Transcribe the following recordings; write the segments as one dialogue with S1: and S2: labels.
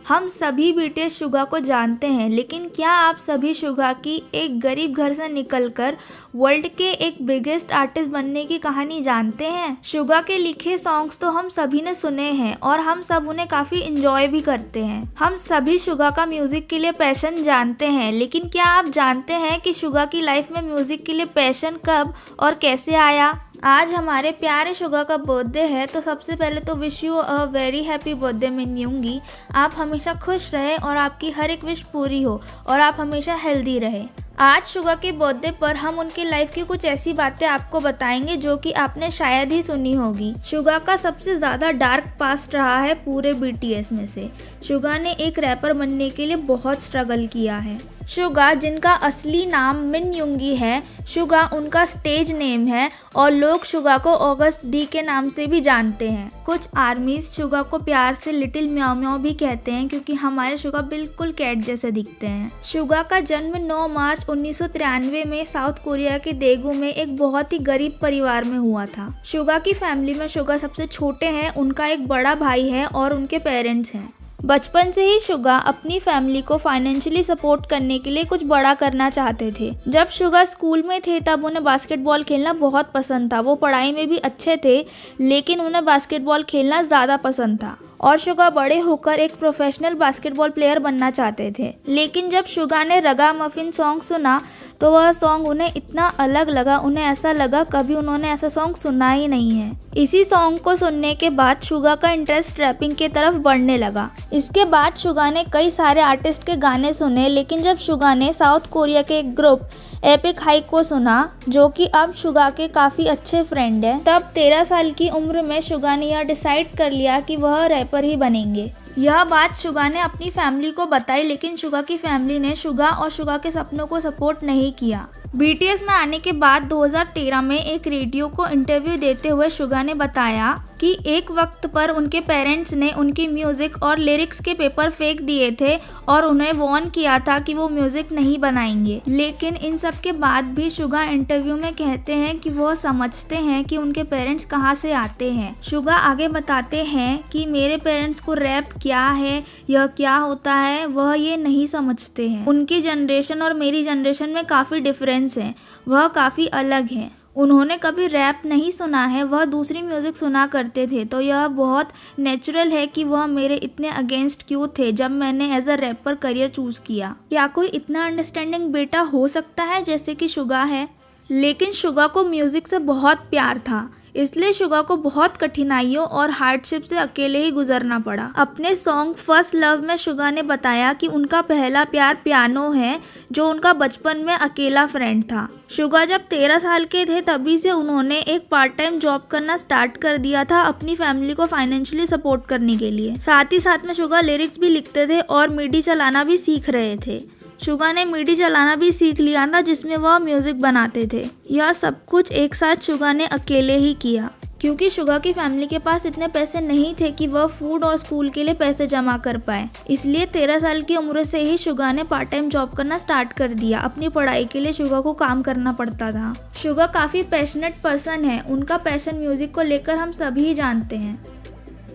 S1: हम सभी BTS Suga को जानते हैं, लेकिन क्या आप सभी शुगा की एक गरीब घर से निकलकर वर्ल्ड के एक बिगेस्ट आर्टिस्ट बनने की कहानी जानते हैं? शुगा के लिखे सॉन्ग्स तो हम सभी ने सुने हैं और हम सब उन्हें काफी इंजॉय भी करते हैं। हम सभी शुगा का म्यूजिक के लिए पैशन जानते हैं, लेकिन क्या आप जानते हैं कि शुगा की लाइफ में म्यूजिक के लिए पैशन कब और कैसे आया? आज हमारे प्यारे शुगा का बर्थडे है, तो सबसे पहले तो wish you a very happy birthday Minyungi. आप हमेशा खुश रहें और आपकी हर एक विश पूरी हो और आप हमेशा हेल्दी रहें। आज शुगा के बर्थडे पर हम उनकी लाइफ की कुछ ऐसी बातें आपको बताएंगे जो कि आपने शायद ही सुनी होगी। शुगा का सबसे ज़्यादा डार्क पास्ट रहा है पूरे बीटीएस में से। शुगा ने एक रैपर बनने के लिए बहुत स्ट्रगल किया है। शुगा, जिनका असली नाम मिन युंगी है, शुगा उनका स्टेज नेम है और लोग शुगा को ऑगस्ट डी के नाम से भी जानते हैं। कुछ आर्मीज शुगा को प्यार से लिटिल म्याओ म्याओ भी कहते हैं, क्योंकि हमारे शुगा बिल्कुल कैट जैसे दिखते हैं। शुगा का जन्म 9 मार्च 1993 में साउथ कोरिया के देगू में एक बहुत ही गरीब परिवार में हुआ था। शुगा की फैमिली में शुगा सबसे छोटे हैं, उनका एक बड़ा भाई है और उनके पेरेंट्स हैं। बचपन से ही शुगा अपनी फैमिली को फाइनेंशियली सपोर्ट करने के लिए कुछ बड़ा करना चाहते थे। जब शुगा स्कूल में थे तब उन्हें बास्केटबॉल खेलना बहुत पसंद था। वो पढ़ाई में भी अच्छे थे, लेकिन उन्हें बास्केटबॉल खेलना ज़्यादा पसंद था और शुगा बड़े होकर एक प्रोफेशनल बास्केटबॉल प्लेयर बनना चाहते थे। लेकिन जब शुगा ने रगा मफिन सॉन्ग सुना तो वह सॉन्ग उन्हें इतना अलग लगा, उन्हें ऐसा लगा कभी उन्होंने ऐसा सॉन्ग सुना ही नहीं है। इसी सॉन्ग को सुनने के बाद शुगा का इंटरेस्ट रैपिंग की तरफ बढ़ने लगा। इसके बाद शुगा ने कई सारे आर्टिस्ट के गाने सुने, लेकिन जब शुगा ने साउथ कोरिया के एक ग्रुप एपिक हाइक को सुना, जो कि अब शुगा के काफ़ी अच्छे फ्रेंड है, तब 13 साल की उम्र में शुगा ने यह डिसाइड कर लिया कि वह रैपर ही बनेंगे। यह बात शुगा ने अपनी फैमिली को बताई, लेकिन शुगा की फैमिली ने शुगा और शुगा के सपनों को सपोर्ट नहीं किया। बीटीएस में आने के बाद 2013 में एक रेडियो को इंटरव्यू देते हुए शुगा ने बताया कि एक वक्त पर उनके पेरेंट्स ने उनकी म्यूज़िक और लिरिक्स के पेपर फेंक दिए थे और उन्हें वार्न किया था कि वो म्यूज़िक नहीं बनाएंगे। लेकिन इन सब के बाद भी शुगा इंटरव्यू में कहते हैं कि वो समझते हैं कि उनके पेरेंट्स कहाँ से आते हैं। शुगा आगे बताते हैं कि मेरे पेरेंट्स को रैप क्या है, यह क्या होता है, वह ये नहीं समझते हैं। उनकी जनरेशन और मेरी जनरेशन में काफ़ी डिफरेंस है, वह काफ़ी अलग है। उन्होंने कभी रैप नहीं सुना है, वह दूसरी म्यूज़िक सुना करते थे, तो यह बहुत नेचुरल है कि वह मेरे इतने अगेंस्ट क्यों थे जब मैंने as a rapper career choose किया। क्या कोई इतना अंडरस्टैंडिंग बेटा हो सकता है जैसे कि शुगा है? लेकिन शुगा को म्यूज़िक से बहुत प्यार था, इसलिए शुगा को बहुत कठिनाइयों और हार्डशिप से अकेले ही गुजरना पड़ा। अपने सॉन्ग फर्स्ट लव में शुगा ने बताया कि उनका पहला प्यार पियानो है, जो उनका बचपन में अकेला फ्रेंड था। शुगा जब 13 साल के थे तभी से उन्होंने एक पार्ट टाइम जॉब करना स्टार्ट कर दिया था अपनी फैमिली को फाइनेंशियली सपोर्ट करने के लिए। साथ ही साथ में शुगा लिरिक्स भी लिखते थे और मिडी चलाना भी सीख रहे थे। शुगा ने मिडी चलाना भी सीख लिया था, जिसमें वह म्यूज़िक बनाते थे। यह सब कुछ एक साथ शुगा ने अकेले ही किया, क्योंकि शुगा की फैमिली के पास इतने पैसे नहीं थे कि वह फूड और स्कूल के लिए पैसे जमा कर पाए। इसलिए 13 साल की उम्र से ही शुगा ने पार्ट टाइम जॉब करना स्टार्ट कर दिया। अपनी पढ़ाई के लिए शुगा को काम करना पड़ता था। शुगा काफ़ी पैशनेट पर्सन है, उनका पैशन म्यूज़िक को लेकर हम सभी जानते हैं।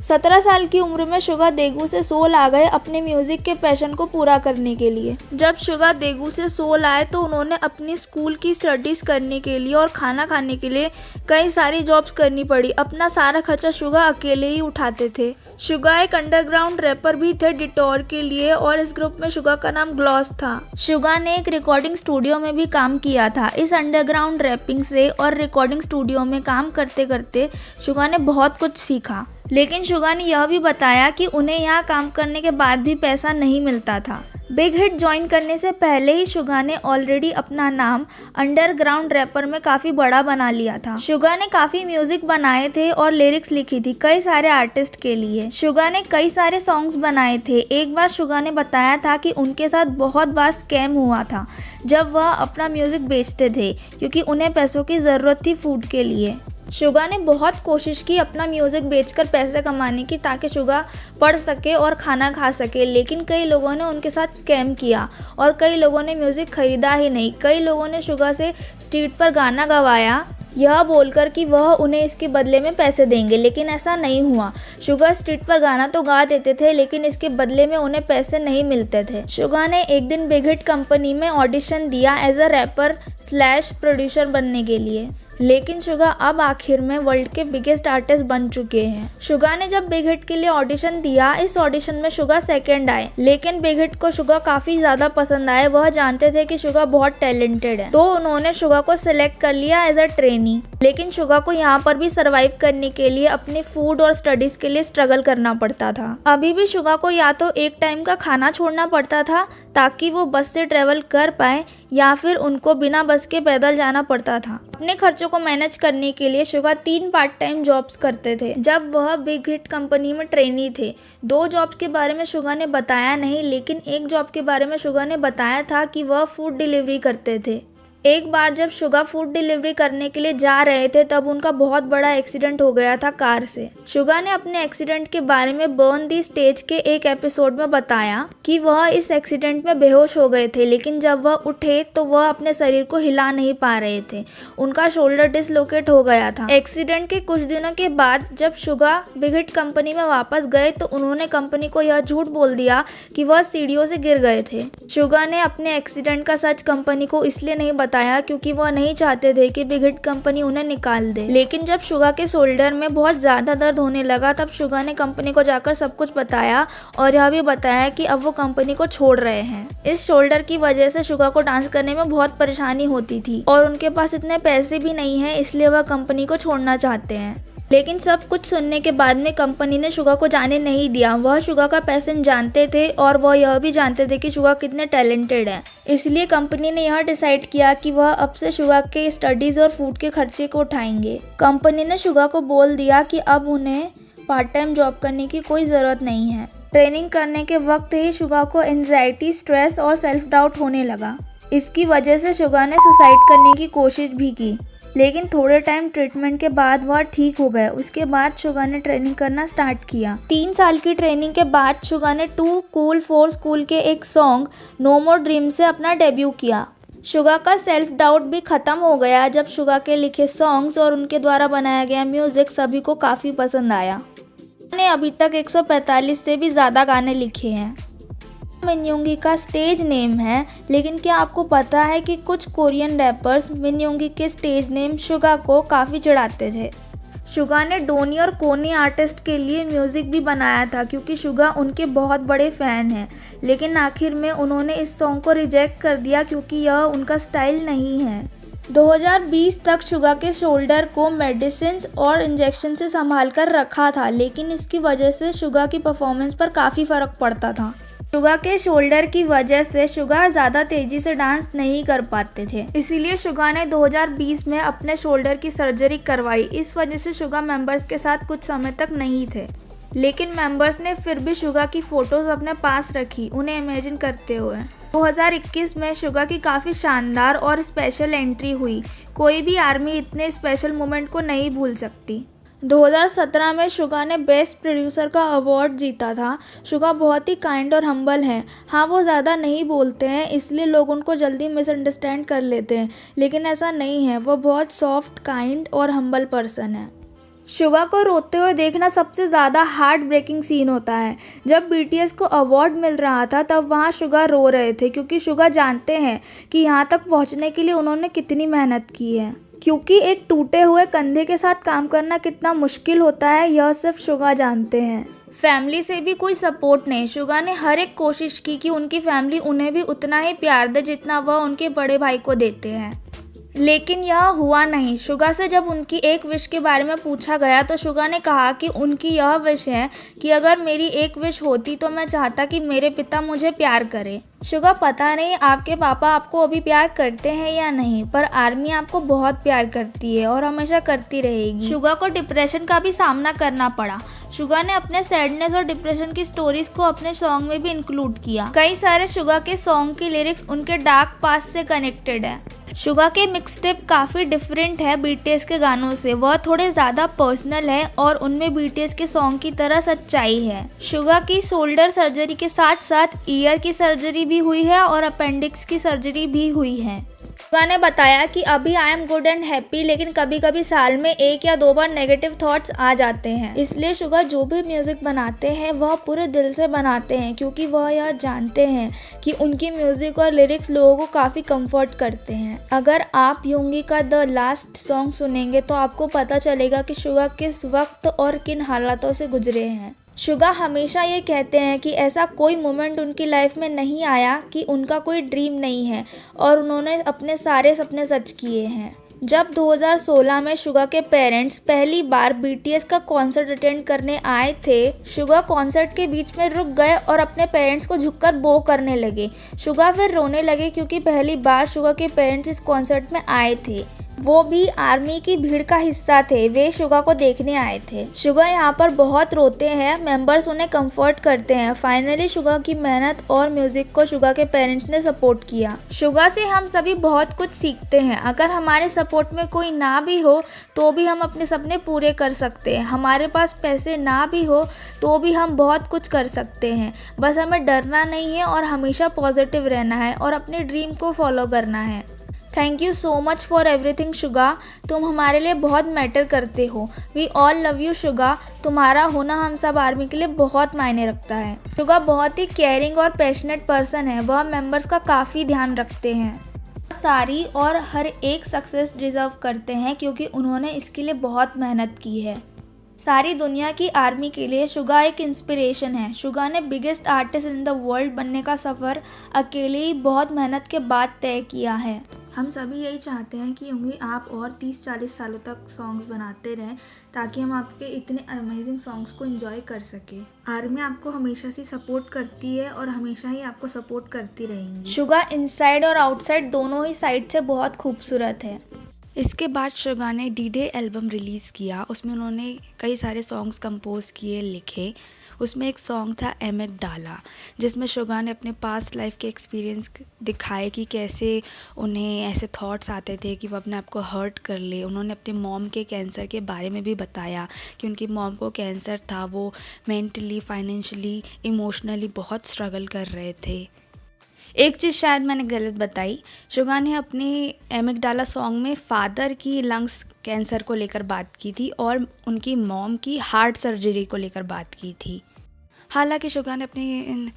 S1: 17 साल की उम्र में शुगा देगू से सोल आ गए अपने म्यूज़िक के पैशन को पूरा करने के लिए। जब शुगा देगू से सोल आए तो उन्होंने अपनी स्कूल की स्टडीज़ करने के लिए और खाना खाने के लिए कई सारी जॉब्स करनी पड़ी। अपना सारा खर्चा शुगा अकेले ही उठाते थे। शुगा एक अंडरग्राउंड रैपर भी थे डिटोर के लिए, और इस ग्रुप में शुगा का नाम ग्लॉस था। शुगा ने एक रिकॉर्डिंग स्टूडियो में भी काम किया था। इस अंडरग्राउंड रैपिंग से और रिकॉर्डिंग स्टूडियो में काम करते करते शुगा ने बहुत कुछ सीखा। लेकिन शुगा ने यह भी बताया कि उन्हें यहाँ काम करने के बाद भी पैसा नहीं मिलता था। बिग हिट ज्वाइन करने से पहले ही शुगा ने ऑलरेडी अपना नाम अंडरग्राउंड रैपर में काफ़ी बड़ा बना लिया था। शुगा ने काफ़ी म्यूज़िक बनाए थे और लिरिक्स लिखी थी कई सारे आर्टिस्ट के लिए। शुगा ने कई सारे सॉन्ग्स बनाए थे। एक बार शुगा ने बताया था कि उनके साथ बहुत बार स्कैम हुआ था जब वह अपना म्यूज़िक बेचते थे, क्योंकि उन्हें पैसों की ज़रूरत थी फूड के लिए। शुगा ने बहुत कोशिश की अपना म्यूज़िक बेचकर पैसे कमाने की, ताकि शुगा पढ़ सके और खाना खा सके, लेकिन कई लोगों ने उनके साथ स्कैम किया और कई लोगों ने म्यूज़िक खरीदा ही नहीं। कई लोगों ने शुगा से स्ट्रीट पर गाना गवाया यह बोलकर कि वह उन्हें इसके बदले में पैसे देंगे, लेकिन ऐसा नहीं हुआ। शुगा स्ट्रीट पर गाना तो गा देते थे, लेकिन इसके बदले में उन्हें पैसे नहीं मिलते थे। शुगा ने एक दिन बिग हिट कंपनी में ऑडिशन दिया as a rapper slash producer बनने के लिए, लेकिन शुगा अब आखिर में वर्ल्ड के बिगेस्ट आर्टिस्ट बन चुके हैं। शुगा ने जब बिग हिट के लिए ऑडिशन दिया, इस ऑडिशन में शुगा सेकंड आए, लेकिन बिग हिट को शुगा काफी ज्यादा पसंद आए। वह जानते थे कि शुगा बहुत टैलेंटेड है, तो उन्होंने शुगा को सिलेक्ट कर लिया एज अ ट्रेनी। लेकिन शुगा को यहाँ पर भी सर्वाइव करने के लिए अपने फूड और स्टडीज के लिए स्ट्रगल करना पड़ता था। अभी भी शुगा को या तो एक टाइम का खाना छोड़ना पड़ता था ताकि वो बस से ट्रेवल कर पाए, या फिर उनको बिना बस के पैदल जाना पड़ता था। अपने खर्चों को मैनेज करने के लिए शुगा 3 पार्ट टाइम जॉब्स करते थे जब वह बिग हिट कंपनी में ट्रेनी थे। 2 जॉब्स के बारे में शुगा ने बताया नहीं, लेकिन एक जॉब के बारे में शुगा ने बताया था कि वह फूड डिलीवरी करते थे। एक बार जब शुगा फूड डिलीवरी करने के लिए जा रहे थे, तब उनका बहुत बड़ा एक्सीडेंट हो गया था कार से। शुगा ने अपने एक्सीडेंट के बारे में बर्न दी स्टेज के एक एपिसोड में बताया कि वह इस एक्सीडेंट में बेहोश हो गए थे, लेकिन जब वह उठे तो वह अपने शरीर को हिला नहीं पा रहे थे। उनका शोल्डर डिसलोकेट हो गया था। एक्सीडेंट के कुछ दिनों के बाद जब शुगा बिग हिट कंपनी में वापस गए तो उन्होंने कंपनी को यह झूठ बोल दिया कि वह सीढ़ियों से गिर गए थे। शुगा ने अपने एक्सीडेंट का सच कंपनी को इसलिए नहीं बताया क्योंकि वह नहीं चाहते थे कि बिग हिट कंपनी उन्हें निकाल दे। लेकिन जब शुगा के शोल्डर में बहुत ज्यादा दर्द होने लगा, तब शुगा ने कंपनी को जाकर सब कुछ बताया और यह भी बताया कि अब वो कंपनी को छोड़ रहे हैं। इस शोल्डर की वजह से शुगा को डांस करने में बहुत परेशानी होती थी और उनके पास इतने पैसे भी नहीं है, इसलिए वह कंपनी को छोड़ना चाहते हैं। लेकिन सब कुछ सुनने के बाद में कंपनी ने शुगा को जाने नहीं दिया। वह शुगा का पैशन जानते थे और वह यह भी जानते थे कि शुगा कितने टैलेंटेड है। इसलिए कंपनी ने यह डिसाइड किया कि वह अब से शुगा के स्टडीज और फूड के खर्चे को उठाएंगे। कंपनी ने शुगा को बोल दिया कि अब उन्हें पार्ट टाइम जॉब करने की कोई ज़रूरत नहीं है। ट्रेनिंग करने के वक्त ही शुगा को एंजाइटी, स्ट्रेस और सेल्फ डाउट होने लगा। इसकी वजह से शुगा ने सुसाइड करने की कोशिश भी की, लेकिन थोड़े टाइम ट्रीटमेंट के बाद वह ठीक हो गए। उसके बाद शुगा ने ट्रेनिंग करना स्टार्ट किया। 3 साल की ट्रेनिंग के बाद शुगा ने टू कूल फॉर स्कूल के एक सॉन्ग नो मोर ड्रीम से अपना डेब्यू किया। शुगा का सेल्फ डाउट भी खत्म हो गया जब शुगा के लिखे सॉन्ग्स और उनके द्वारा बनाया गया म्यूजिक सभी को काफ़ी पसंद आया। उन्होंने अभी तक 145 से भी ज़्यादा गाने लिखे हैं। मिनयोंगी का स्टेज नेम है, लेकिन क्या आपको पता है कि कुछ कोरियन रैपर्स मिनयोंगी के स्टेज नेम शुगा को काफ़ी चिढ़ाते थे। शुगा ने डोनी और कोनी आर्टिस्ट के लिए म्यूज़िक भी बनाया था क्योंकि शुगा उनके बहुत बड़े फ़ैन हैं, लेकिन आखिर में उन्होंने इस सॉन्ग को रिजेक्ट कर दिया क्योंकि यह उनका स्टाइल नहीं है। 2020 तक शुगा के शोल्डर को मेडिसिन्स और इंजेक्शन से संभाल कर रखा था, लेकिन इसकी वजह से शुगा की परफॉर्मेंस पर काफ़ी फ़र्क पड़ता था। शुगा के शोल्डर की वजह से शुगा ज़्यादा तेज़ी से डांस नहीं कर पाते थे, इसीलिए शुगा ने 2020 में अपने शोल्डर की सर्जरी करवाई। इस वजह से शुगा मेंबर्स के साथ कुछ समय तक नहीं थे, लेकिन मेंबर्स ने फिर भी शुगा की फ़ोटोज़ अपने पास रखी, उन्हें इमेजिन करते हुए। 2021 में शुगा की काफ़ी शानदार और स्पेशल एंट्री हुई। कोई भी आर्मी इतने स्पेशल मोमेंट को नहीं भूल सकती। 2017 में शुगा ने बेस्ट प्रोड्यूसर का अवार्ड जीता था। शुगा बहुत ही काइंड और हम्बल हैं। हाँ, वो ज़्यादा नहीं बोलते हैं, इसलिए लोग उनको जल्दी मिसअंडरस्टैंड कर लेते हैं, लेकिन ऐसा नहीं है। वो बहुत सॉफ्ट, काइंड और हम्बल पर्सन है। शुगा को रोते हुए देखना सबसे ज़्यादा हार्ट ब्रेकिंग सीन होता है। जब BTS को अवार्ड मिल रहा था तब वहाँ शुगा रो रहे थे क्योंकि शुगा जानते हैं कि यहाँ तक पहुँचने के लिए उन्होंने कितनी मेहनत की है। क्योंकि एक टूटे हुए कंधे के साथ काम करना कितना मुश्किल होता है, यह सिर्फ शुगा जानते हैं। फैमिली से भी कोई सपोर्ट नहीं। शुगा ने हर एक कोशिश की कि उनकी फैमिली उन्हें भी उतना ही प्यार दे जितना वह उनके बड़े भाई को देते हैं, लेकिन यह हुआ नहीं। शुगा से जब उनकी एक विश के बारे में पूछा गया तो शुगा ने कहा कि उनकी यह विश है कि अगर मेरी एक विश होती तो मैं चाहता कि मेरे पिता मुझे प्यार करें। शुगा, पता नहीं आपके पापा आपको अभी प्यार करते हैं या नहीं, पर आर्मी आपको बहुत प्यार करती है और हमेशा करती रहेगी। शुगा को डिप्रेशन का भी सामना करना पड़ा। शुगा ने अपने सैडनेस और डिप्रेशन की स्टोरीज को अपने सॉन्ग में भी इंक्लूड किया। कई सारे शुगा के सॉन्ग की लिरिक्स उनके डार्क पास्ट से कनेक्टेड है। शुगा के मिक्सटेप काफ़ी डिफरेंट है BTS के गानों से। वह थोड़े ज़्यादा पर्सनल है और उनमें BTS के सॉन्ग की तरह सच्चाई है। शुगा की शोल्डर सर्जरी के साथ साथ ईयर की सर्जरी भी हुई है और अपेंडिक्स की सर्जरी भी हुई है। शुगा ने बताया कि अभी I am good and happy, लेकिन कभी कभी साल में 1 या 2 बार नेगेटिव थॉट्स आ जाते हैं। इसलिए शुगा जो भी म्यूजिक बनाते हैं वह पूरे दिल से बनाते हैं, क्योंकि वह यह जानते हैं कि उनकी म्यूजिक और लिरिक्स लोगों को काफ़ी कंफर्ट करते हैं। अगर आप योंगी का द लास्ट सॉन्ग सुनेंगे तो आपको पता चलेगा कि शुगा किस वक्त और किन हालातों से गुजरे हैं। शुगा हमेशा ये कहते हैं कि ऐसा कोई मोमेंट उनकी लाइफ में नहीं आया कि उनका कोई ड्रीम नहीं है, और उन्होंने अपने सारे सपने सच किए हैं। जब 2016 में शुगा के पेरेंट्स पहली बार बीटीएस का कॉन्सर्ट अटेंड करने आए थे, शुगा कॉन्सर्ट के बीच में रुक गए और अपने पेरेंट्स को झुककर बो करने लगे। शुगा फिर रोने लगे क्योंकि पहली बार शुगा के पेरेंट्स इस कॉन्सर्ट में आए थे, वो भी आर्मी की भीड़ का हिस्सा थे। वे शुगा को देखने आए थे। शुगा यहाँ पर बहुत रोते हैं, मेंबर्स उन्हें कंफर्ट करते हैं। फाइनली शुगा की मेहनत और म्यूजिक को शुगा के पेरेंट्स ने सपोर्ट किया। शुगा से हम सभी बहुत कुछ सीखते हैं। अगर हमारे सपोर्ट में कोई ना भी हो तो भी हम अपने सपने पूरे कर सकते हैं। हमारे पास पैसे ना भी हो तो भी हम बहुत कुछ कर सकते हैं। बस हमें डरना नहीं है और हमेशा पॉजिटिव रहना है और अपने ड्रीम को फॉलो करना है। Thank you so much for everything Suga, तुम हमारे लिए बहुत मैटर करते हो। We all love you Suga, तुम्हारा होना हम सब आर्मी के लिए बहुत मायने रखता है। शुगा बहुत ही केयरिंग और पैशनेट पर्सन है। वह मेंबर्स का काफ़ी ध्यान रखते हैं। सारी और हर एक सक्सेस डिज़र्व करते हैं क्योंकि उन्होंने इसके लिए बहुत मेहनत की है। सारी दुनिया की आर्मी के लिए शुगा एक इंस्पिरेशन है। शुगा ने biggest artist in the world बनने का सफ़र अकेले ही बहुत मेहनत के बाद तय किया है। हम सभी यही चाहते हैं कि योंगी आप और 30-40 सालों तक सॉन्ग्स बनाते रहें, ताकि हम आपके इतने अमेजिंग सॉन्ग्स को एंजॉय कर सकें। आर्मी आपको हमेशा से सपोर्ट करती है और हमेशा ही आपको सपोर्ट करती रहेंगी। शुगा इनसाइड और आउटसाइड दोनों ही साइड से बहुत खूबसूरत है।
S2: इसके बाद शुगा ने डी-डे एल्बम रिलीज़ किया। उसमें उन्होंने कई सारे सॉन्ग्स कंपोज किए, लिखे। उसमें एक सॉन्ग था एमिगडाला, जिसमें शुगा ने अपने पास्ट लाइफ के एक्सपीरियंस दिखाए कि कैसे उन्हें ऐसे थॉट्स आते थे कि वो अपने आप को हर्ट कर ले। उन्होंने अपने मॉम के कैंसर के बारे में भी बताया कि उनकी मॉम को कैंसर था, वो मेंटली, फाइनेंशियली, इमोशनली बहुत स्ट्रगल कर रहे थे। एक चीज़ शायद मैंने गलत बताई, शुगा ने अपनी एमिगडाला सॉन्ग में फादर की लंग्स कैंसर को लेकर बात की थी और उनकी मॉम की हार्ट सर्जरी को लेकर बात की थी। हालांकि शुगा ने अपने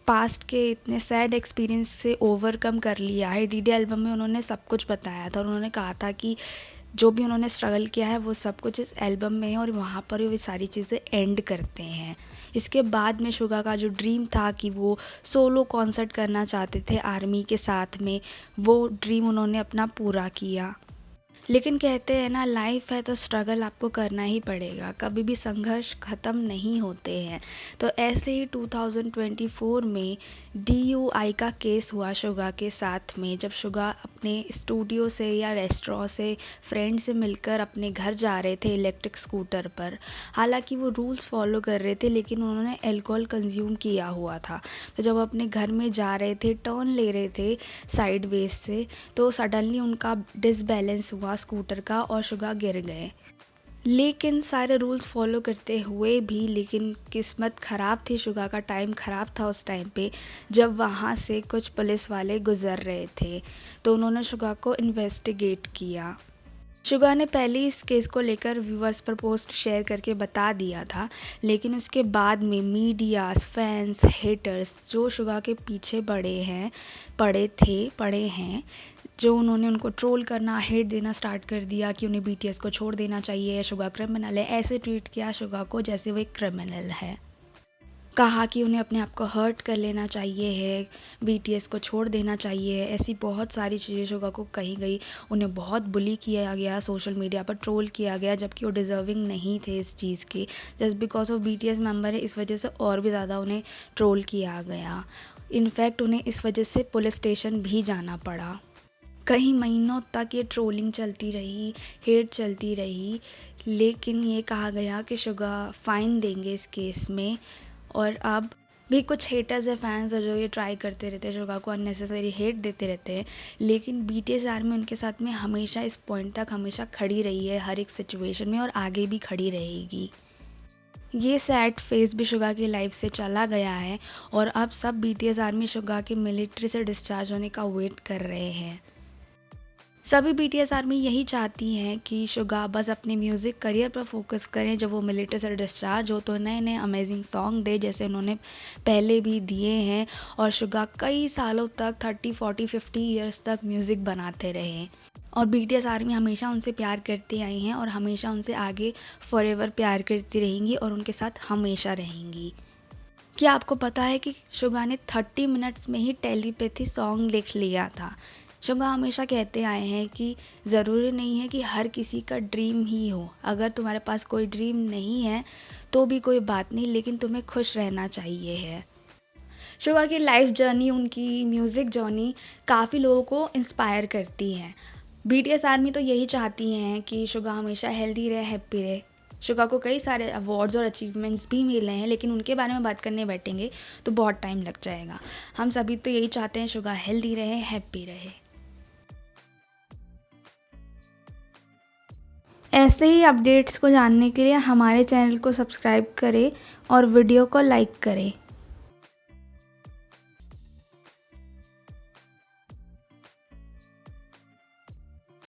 S2: पास्ट के इतने सैड एक्सपीरियंस से ओवरकम कर लिया है। डी-डे एल्बम में उन्होंने सब कुछ बताया था और उन्होंने कहा था कि जो भी उन्होंने स्ट्रगल किया है वो सब कुछ इस एल्बम में है और वहाँ पर वो सारी चीज़ें एंड करते हैं। इसके बाद में शुगा का जो ड्रीम था कि वो सोलो कॉन्सर्ट करना चाहते थे आर्मी के साथ में, वो ड्रीम उन्होंने अपना पूरा किया। लेकिन कहते हैं ना, लाइफ है तो स्ट्रगल आपको करना ही पड़ेगा, कभी भी संघर्ष ख़त्म नहीं होते हैं। तो ऐसे ही 2024 में DUI का केस हुआ शुगा के साथ में, जब शुगा अपने स्टूडियो से या रेस्टोरेंट से फ्रेंड से मिलकर अपने घर जा रहे थे इलेक्ट्रिक स्कूटर पर। हालांकि वो रूल्स फॉलो कर रहे थे लेकिन उन्होंने अल्कोहल कंज्यूम किया हुआ था। तो जब अपने घर में जा रहे थे, टर्न ले रहे थे साइडवेज से, तो सडनली उनका डिसबैलेंस हुआ स्कूटर का और शुगा गिर गए। लेकिन सारे रूल्स फॉलो करते हुए भी, लेकिन किस्मत ख़राब थी, शुगा का टाइम ख़राब था उस टाइम पे, जब वहाँ से कुछ पुलिस वाले गुज़र रहे थे। तो उन्होंने शुगा को इन्वेस्टिगेट किया। शुगा ने पहले इस केस को लेकर व्यूअर्स पर पोस्ट शेयर करके बता दिया था, लेकिन उसके बाद में मीडिया, फैंस, हेटर्स जो शुगा के पीछे पड़े हैं, जो उन्होंने उनको ट्रोल करना, हेट देना स्टार्ट कर दिया कि उन्हें BTS को छोड़ देना चाहिए, शुगा क्रिमिनल है, ऐसे ट्वीट किया शुगा को जैसे वो एक क्रिमिनल है। कहा कि उन्हें अपने आप को हर्ट कर लेना चाहिए है, BTS को छोड़ देना चाहिए है, ऐसी बहुत सारी चीज़ें शुगा को कही गई। उन्हें बहुत बुली किया गया, सोशल मीडिया पर ट्रोल किया गया, जबकि वो डिज़र्विंग नहीं थे इस चीज़ के। जस्ट बिकॉज वो BTS मेंबर है, इस वजह से और भी ज़्यादा उन्हें ट्रोल किया गया। इनफैक्ट उन्हें इस वजह से पुलिस स्टेशन भी जाना पड़ा। कई महीनों तक ये ट्रोलिंग चलती रही, हेट चलती रही, लेकिन ये कहा गया कि शुगा फ़ाइन देंगे इस केस में। और अब भी कुछ हेटर्स है, फैंस है, जो ये ट्राई करते रहते हैं, शुगा को अननेसेसरी हेट देते रहते हैं। लेकिन BTS आर्मी उनके साथ में हमेशा इस पॉइंट तक हमेशा खड़ी रही है, हर एक सिचुएशन में, और आगे भी खड़ी रहेगी। ये सैड फेज़ भी शुगा की लाइफ से चला गया है और अब सब BTS आर्मी शुगा के मिलिट्री से डिस्चार्ज होने का वेट कर रहे हैं। सभी बीटीएस आर्मी यही चाहती हैं कि शुगा बस अपने म्यूज़िक करियर पर फोकस करें जब वो मिलिट्री से डिस्चार्ज हो, तो नए नए अमेजिंग सॉन्ग दे जैसे उन्होंने पहले भी दिए हैं। और शुगा कई सालों तक 30, 40, 50 ईयर्स तक म्यूज़िक बनाते रहे और बीटीएस आर्मी हमेशा उनसे प्यार करती आई हैं और हमेशा उनसे आगे फॉरएवर प्यार करती रहेंगी और उनके साथ हमेशा रहेंगी। क्या आपको पता है कि शुगा ने 30 मिनट्स में ही टेलीपैथी सॉन्ग लिख लिया था। शुगा हमेशा कहते आए हैं कि ज़रूरी नहीं है कि हर किसी का ड्रीम ही हो। अगर तुम्हारे पास कोई ड्रीम नहीं है तो भी कोई बात नहीं, लेकिन तुम्हें खुश रहना चाहिए है। शुगा की लाइफ जर्नी, उनकी म्यूज़िक जर्नी काफ़ी लोगों को इंस्पायर करती है। बीटीएस आर्मी तो यही चाहती हैं कि शुगा हमेशा हेल्दी रहे, हैप्पी रहे। शुगा को कई सारे अवार्ड्स और अचीवमेंट्स भी मिले हैं, लेकिन उनके बारे में बात करने बैठेंगे तो बहुत टाइम लग जाएगा। हम सभी तो यही चाहते हैं शुगा हेल्दी रहे, हैप्पी रहे।
S1: ऐसे ही अपडेट्स को जानने के लिए हमारे चैनल को सब्सक्राइब करें और वीडियो को लाइक करें।